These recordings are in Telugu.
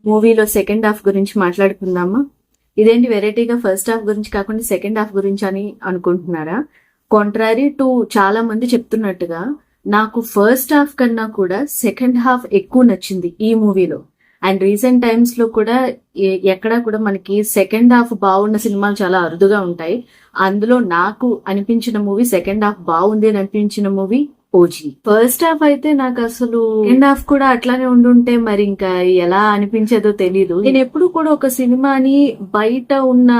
మూవీలో సెకండ్ హాఫ్ గురించి మాట్లాడుకుందామా? ఇదేంటి వెరైటీగా ఫస్ట్ హాఫ్ గురించి కాకుండా సెకండ్ హాఫ్ గురించి అని అనుకుంటున్నారా? కాంట్రారీ టు చాలా మంది చెప్తున్నట్టుగా నాకు ఫస్ట్ హాఫ్ కన్నా కూడా సెకండ్ హాఫ్ ఎక్కువ నచ్చింది ఈ మూవీలో. అండ్ రీసెంట్ టైమ్స్ లో కూడా ఎక్కడా కూడా మనకి సెకండ్ హాఫ్ బాగున్న సినిమాలు చాలా అరుదుగా ఉంటాయి. అందులో నాకు అనిపించిన మూవీ, సెకండ్ హాఫ్ బాగుంది అని అనిపించిన మూవీ ఓజీ. ఫస్ట్ హాఫ్ అయితే నాకు అసలు సెకండ్ హాఫ్ కూడా అట్లానే ఉండుంటే మరి ఇంకా ఎలా అనిపించేదో తెలీదు. నేను ఎప్పుడు కూడా ఒక సినిమాని బయట ఉన్న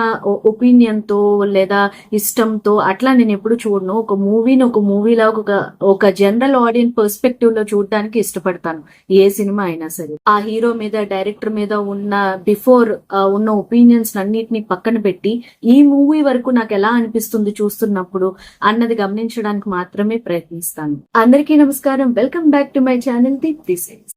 ఒపీనియన్ తో లేదా ఇష్టంతో అట్లా నేను ఎప్పుడు చూడను. ఒక మూవీని ఒక మూవీలా ఒక జనరల్ ఆడియన్స్ పర్స్పెక్టివ్ లో చూడడానికి ఇష్టపడతాను ఏ సినిమా అయినా సరే. ఆ హీరో మీద, డైరెక్టర్ మీద ఉన్న బిఫోర్ ఉన్న ఒపీనియన్స్ అన్నిటిని పక్కన పెట్టి ఈ మూవీ వరకు నాకు ఎలా అనిపిస్తుంది చూస్తున్నప్పుడు అన్నది గమనించడానికి మాత్రమే ప్రయత్నిస్తాను. అందరికీ నమస్కారం, welcome back to my channel Deepthi sense.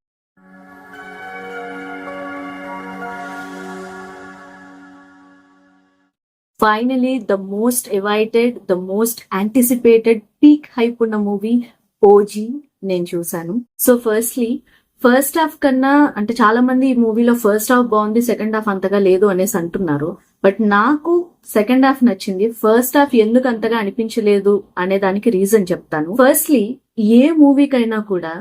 Finally the most awaited, the most anticipated, peak hype ఉన్న మూవీ ఓజీ నేను చూసాను. సో ఫస్ట్ హాఫ్ కన్నా అంటే చాలా మంది ఈ మూవీలో ఫస్ట్ హాఫ్ బాగుంది, సెకండ్ హాఫ్ అంతగా లేదు అనేసి అంటున్నారు. బట్ నాకు సెకండ్ హాఫ్ నచ్చింది. ఫస్ట్ హాఫ్ ఎందుకు అంతగా అనిపించలేదు అనే దానికి రీజన్ చెప్తాను. ఫస్ట్లీ, ఏ మూవీకైనా కూడా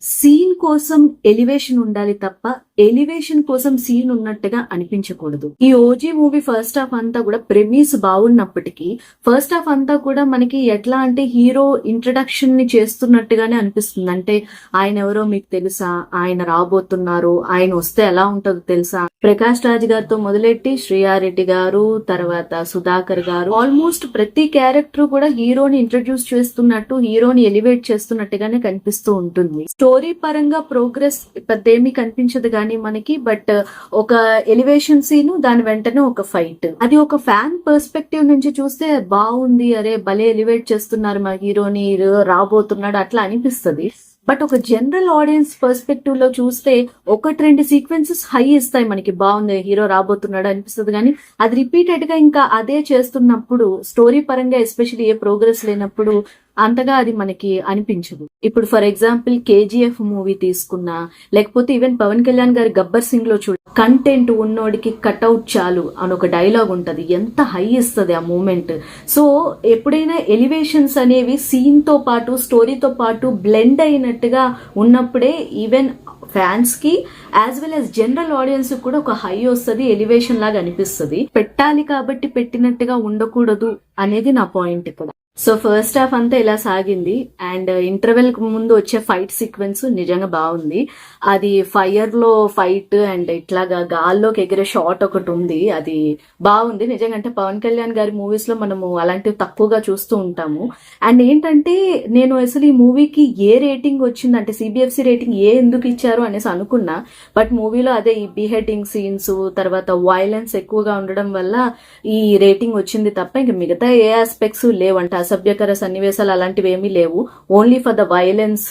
సీన్ కోసం ఎలివేషన్ ఉండాలి తప్ప ఎలివేషన్ కోసం సీన్ ఉన్నట్టుగా అనిపించకూడదు. ఈ ఓజీ మూవీ ఫస్ట్ హాఫ్ అంతా కూడా ప్రెమిస్ బాగున్నప్పటికీ ఫస్ట్ హాఫ్ అంతా కూడా మనకి ఎట్లా అంటే హీరో ఇంట్రడక్షన్ ని చేస్తున్నట్టుగానే అనిపిస్తుంది. అంటే ఆయన ఎవరో మీకు తెలుసా, ఆయన రాబోతున్నారు, ఆయన వస్తే ఎలా ఉంటుందో తెలుసా, ప్రకాష్ రాజ్ గారితో మొదలెట్టి శ్రీయారెడ్డి గారు, తర్వాత సుధాకర్ గారు, ఆల్మోస్ట్ ప్రతి క్యారెక్టర్ కూడా హీరోని ఇంట్రడ్యూస్ చేస్తున్నట్టు, హీరోని ఎలివేట్ చేస్తున్నట్టుగానే కనిపిస్తూ ఉంటుంది. స్టోరీ పరంగా ప్రోగ్రెస్ పెద్దేమీ కనిపించదు కానీ మనకి, బట్ ఒక ఎలివేషన్ సీన్, దాని వెంటనే ఒక ఫైట్, అది ఒక ఫ్యాన్ పర్స్పెక్టివ్ నుంచి చూస్తే బాగుంది, అరే భలే ఎలివేట్ చేస్తున్నారు మా హీరోని, రాబోతున్నాడు అట్లా అనిపిస్తుంది. బట్ ఒక జనరల్ ఆడియన్స్ పర్స్పెక్టివ్ లో చూస్తే ఒకటి రెండు సీక్వెన్సెస్ హై ఇస్తాయి మనకి, బాగుంది హీరో రాబోతున్నాడు అనిపిస్తుంది. కానీ అది రిపీటెడ్ గా ఇంకా అదే చేస్తున్నప్పుడు, స్టోరీ పరంగా ఎస్పెషల్లీ ఏ ప్రోగ్రెస్ లేనప్పుడు అంతగా అది మనకి అనిపించదు. ఇప్పుడు ఫర్ ఎగ్జాంపుల్ కేజీఎఫ్ మూవీ తీసుకున్నా, లేకపోతే ఈవెన్ పవన్ కళ్యాణ్ గారి గబ్బర్ సింగ్ లో చూడ, కంటెంట్ ఉన్నోడికి కట్అవుట్ చాలు అని ఒక డైలాగ్ ఉంటది, ఎంత హై ఇస్తుంది ఆ మూమెంట్. సో ఎప్పుడైనా ఎలివేషన్స్ అనేవి సీన్ తో పాటు, స్టోరీతో పాటు బ్లెండ్ అయినట్టుగా ఉన్నప్పుడే ఈవెన్ ఫ్యాన్స్ కి as well as general audience కూడా ఒక హై వస్తుంది, ఎలివేషన్ లాగా అనిపిస్తుంది. పెట్టాలి కాబట్టి పెట్టినట్టుగా ఉండకూడదు అనేది నా పాయింట్ ఇక్కడ. సో ఫస్ట్ హాఫ్ అంతా ఇలా సాగింది. అండ్ ఇంటర్వెల్ కు ముందు వచ్చే ఫైట్ సీక్వెన్స్ నిజంగా బాగుంది. అది ఫైర్ లో ఫైట్ అండ్ ఇట్లాగా గాల్లోకి ఎగిరే షాట్ ఒకటి ఉంది, అది బాగుంది నిజంగా. అంటే పవన్ కళ్యాణ్ గారి మూవీస్ లో మనము అలాంటివి తక్కువగా చూస్తూ ఉంటాము. అండ్ ఏంటంటే నేను అసలు ఈ మూవీకి ఏ రేటింగ్ వచ్చింది అంటే సిబిఎఫ్సి రేటింగ్ ఎందుకు ఇచ్చారు అనేసి అనుకున్నా. బట్ మూవీలో అదే ఈ బిహెడింగ్ సీన్స్, తర్వాత వైలెన్స్ ఎక్కువగా ఉండడం వల్ల ఈ రేటింగ్ వచ్చింది తప్ప ఇంకా మిగతా ఏ ఆస్పెక్ట్స్ లేవంట. అసభ్యకర సన్నివేశాలు అలాంటివి ఏమీ లేవు. Only for the violence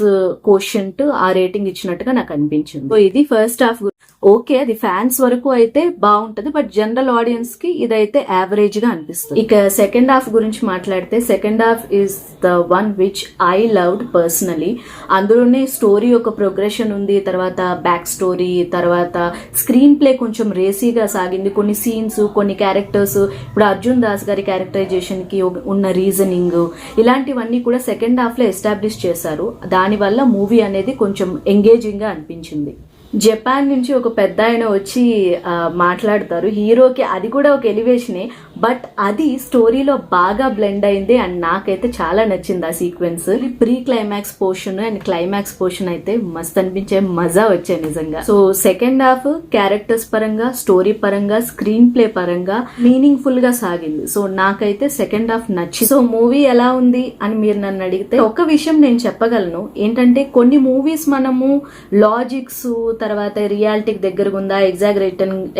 quotient ఆ రేటింగ్ ఇచ్చినట్టుగా నాకు అనిపించింది. సో ఇది ఫస్ట్ హాఫ్. ఓకే, అది ఫ్యాన్స్ వరకు అయితే బాగుంటది, బట్ జనరల్ ఆడియన్స్ కి ఇదైతే యావరేజ్ గా అనిపిస్తుంది. ఇక సెకండ్ హాఫ్ గురించి మాట్లాడితే, second half is the one which I loved personally. అందులోనే స్టోరీ ఒక ప్రోగ్రెషన్ ఉంది, తర్వాత బ్యాక్ స్టోరీ, తర్వాత స్క్రీన్ ప్లే కొంచెం రేసీగా సాగింది. కొన్ని సీన్స్, కొన్ని క్యారెక్టర్స్, ఇప్పుడు అర్జున్ దాస్ గారి క్యారెక్టరైజేషన్ కి ఉన్న రీజనింగ్, ఇలాంటివన్నీ కూడా సెకండ్ హాఫ్ లో ఎస్టాబ్లిష్ చేశారు. దానివల్ల మూవీ అనేది కొంచెం ఎంగేజింగ్ గా అనిపించింది. జపాన్ నుంచి ఒక పెద్ద ఆయన వచ్చి మాట్లాడతారు హీరోకి, అది కూడా ఒక ఎలివేషనే, బట్ అది స్టోరీలో బాగా బ్లెండ్ అయింది. అండ్ నాకైతే చాలా నచ్చింది ఆ sequence. Pre climax portion and climax portion అయితే మస్త్ అనిపించే, మజా వచ్చాయి నిజంగా. సో సెకండ్ హాఫ్ క్యారెక్టర్స్ పరంగా, స్టోరీ పరంగా, స్క్రీన్ ప్లే పరంగా మీనింగ్ ఫుల్ గా సాగింది. సో నాకైతే సెకండ్ హాఫ్ నచ్చింది. సో మూవీ ఎలా ఉంది అని మీరు నన్ను అడిగితే ఒక విషయం నేను చెప్పగలను, ఏంటంటే కొన్ని మూవీస్ మనము లాజిక్స్, తర్వాత రియాలిటీకి దగ్గరగా ఉందా,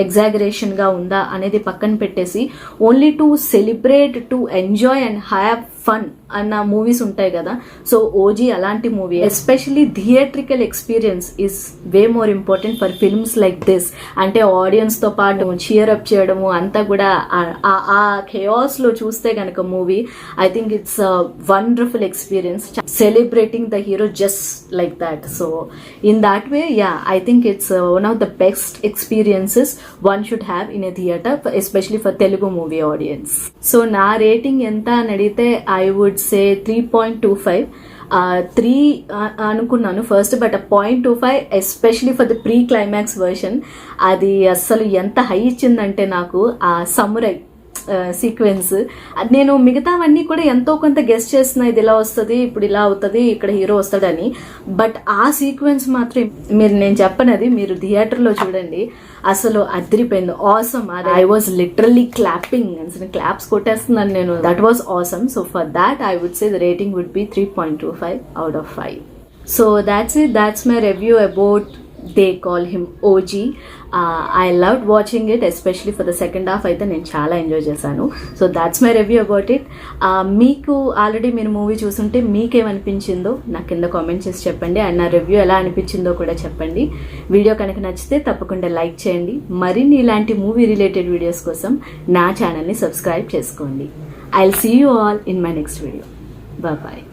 ఎగ్జాగరేషన్ గా ఉందా అనేది పక్కన పెట్టేసి only to celebrate, to enjoy and have fun అన్న మూవీస్ ఉంటాయి కదా, సో ఓజీ అలాంటి movie. Especially theatrical experience is way more important for films like this. అంటే ఆడియన్స్ తో పాటు చీర్ అప్ చేయడము అంతా కూడా ఆ ఖేయాస్ లో చూస్తే కనుక movie, I think it's wonderful experience, celebrating the hero just like that. So in that way I think it's one of the best experiences one should have in a theater, especially for Telugu movie audience. So na rating enta అని అడిగితే I would say 3.25. 3 అనుకున్నాను first, but 0.25 especially for the pre climax version. అది అస్సలు ఎంత హై ఇచ్చిందంటే నాకు ఆ సమురై సీక్వెన్స్, నేను మిగతావన్నీ కూడా ఎంతో కొంత గెస్ చేస్తున్నా, ఇది ఇలా వస్తుంది, ఇప్పుడు ఇలా అవుతుంది, ఇక్కడ హీరో వస్తాడని. బట్ ఆ సీక్వెన్స్ మాత్రం నేను చెప్పనది మీరు థియేటర్లో చూడండి, అసలు అదిరిపోయింది. Awesome. I was literally clapping, claps కొట్టేస్తున్నాను నేను. That was awesome. So for that I would say the rating would be 3.25 out of 5. So that's it. That's my review about They Call Him OG. I loved watching it, especially for the second half అయితే నేను చాలా ఎంజాయ్ చేశాను. So that's my review about it. మీకు ఆల్రెడీ మీరు మూవీ చూసుంటే మీకేమనిపించిందో నాకు కింద కామెంట్ చేసి చెప్పండి, అండ్ నా రివ్యూ ఎలా అనిపించిందో కూడా చెప్పండి. వీడియో కనుక నచ్చితే తప్పకుండా లైక్ చేయండి. మరిన్ని ఇలాంటి మూవీ రిలేటెడ్ వీడియోస్ కోసం నా ఛానల్ని సబ్స్క్రైబ్ చేసుకోండి. I will see you all in my next video. Bye.